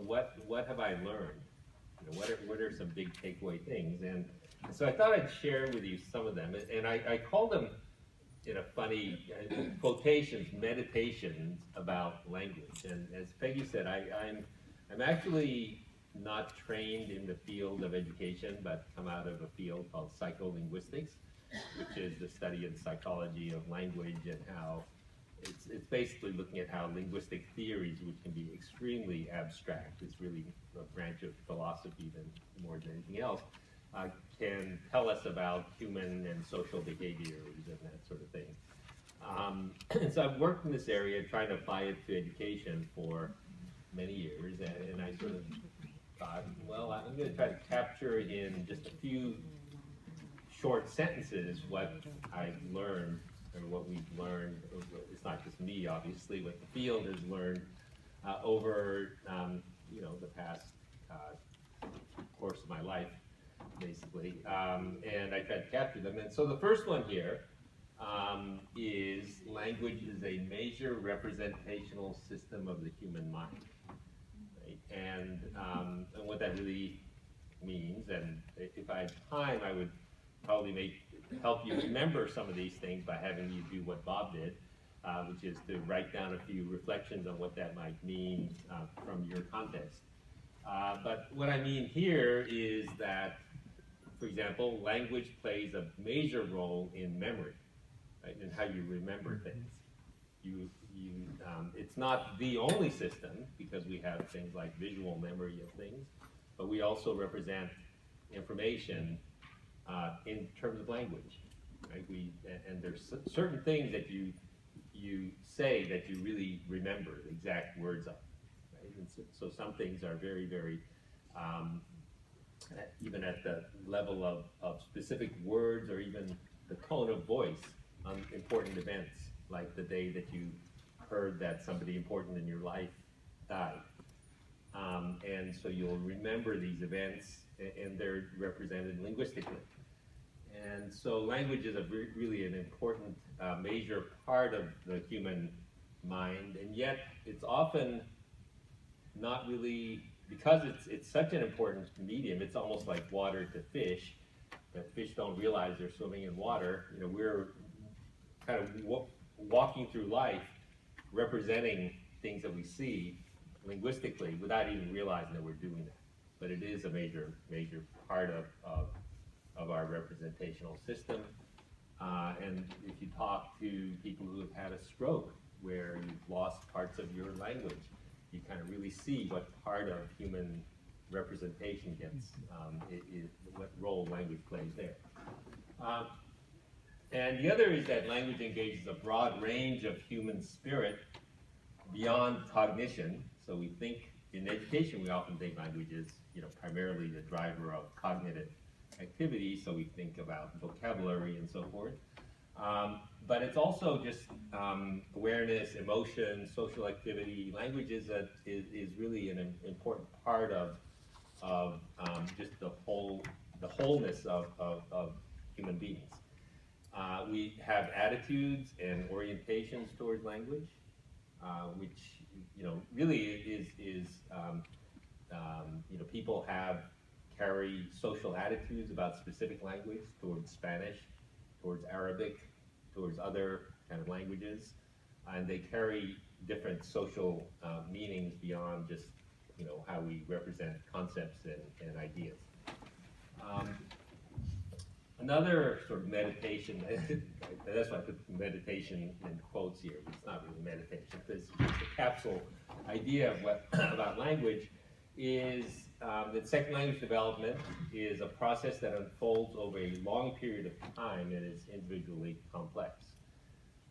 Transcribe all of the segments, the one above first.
what have I learned? What are some big takeaway things? And so I thought I'd share with you some of them, and I call them, in a funny quotations, meditations about language. And as Peggy said, I'm actually not trained in the field of education, but come out of a field called psycholinguistics, which is the study of the psychology of language and how it's basically looking at how linguistic theories, which can be extremely abstract, it's really a branch of philosophy more than anything else, can tell us about human and social behaviors and that sort of thing. And so I've worked in this area trying to apply it to education for many years, and I sort of thought, well, I'm going to try to capture in just a few short sentences what I've learned, or what we've learned. It's not just me, obviously, what the field has learned over the past course of my life, basically, and I tried to capture them. And so the first one here is language is a major representational system of the human mind, right? And what that really means, and if I had time, I would probably help you remember some of these things by having you do what Bob did, which is to write down a few reflections on what that might mean from your context. But what I mean here is that, for example, language plays a major role in memory, right, in how you remember things. It's not the only system, because we have things like visual memory of things, but we also represent information in terms of language, right? And there's certain things that you say that you really remember the exact words of, right? And so some things are very, very, even at the level of specific words, or even the tone of voice on important events, like the day that you heard that somebody important in your life died. And so you'll remember these events, and they're represented linguistically. And so language is really an important major part of the human mind, and yet it's often not really, because it's such an important medium. It's almost like water to fish, that fish don't realize they're swimming in water. We're kind of walking through life representing things that we see linguistically without even realizing that we're doing that. But it is a major part of our representational system. And if you talk to people who have had a stroke, where you've lost parts of your language, you kind of really see what part of human representation gets, what role language plays there. And the other is that language engages a broad range of human spirit beyond cognition. So we think, in education, we often think language is primarily the driver of cognitive activity, so we think about vocabulary and so forth. But it's also just awareness, emotion, social activity. Language is really an important part of just the wholeness of human beings. We have attitudes and orientations towards language, which really is people carry social attitudes about specific language, towards Spanish, towards Arabic, towards other kind of languages, and they carry different social meanings beyond just how we represent concepts and ideas. Another sort of meditation, that's why I put meditation in quotes here, it's not really meditation, because it's a capsule idea of about language, is that second language development is a process that unfolds over a long period of time and is individually complex.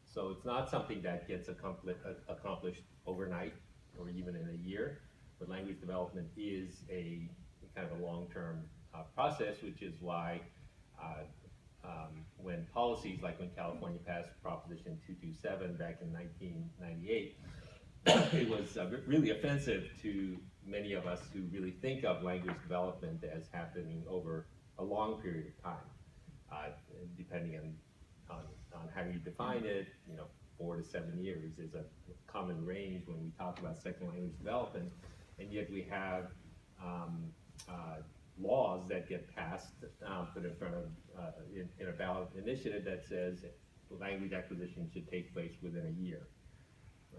So it's not something that gets accomplished overnight or even in a year, but language development is a kind of a long-term process, which is why when policies, like when California passed Proposition 227 back in 1998, it was really offensive to many of us who really think of language development as happening over a long period of time, depending on how you define it. 4 to 7 years is a common range when we talk about second language development. and yet we have laws that get passed, put in front of, in a ballot initiative that says language acquisition should take place within a year,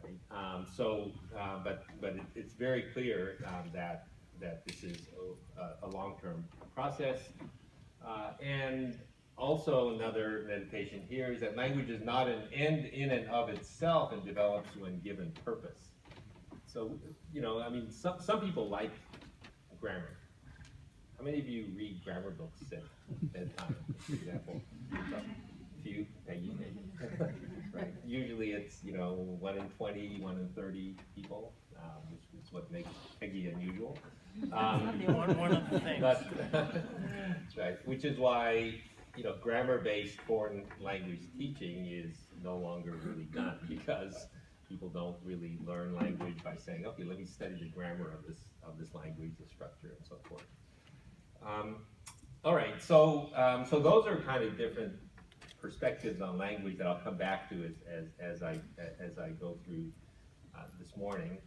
right? But it's very clear that this is a long-term process. And also another meditation here is that language is not an end in and of itself and develops when given purpose. So, I mean, some people like grammar. How many of you read grammar books at bedtime, for example? A few, Peggy, maybe. Right. Usually it's, 1 in 20, 1 in 30 people, which is what makes Peggy unusual. One of the things. That's right. Which is why, grammar-based foreign language teaching is no longer really done, because people don't really learn language by saying, okay, let me study the grammar of this language, the structure, and so forth. All right, so those are kind of different perspectives on language that I'll come back to as I go through this morning.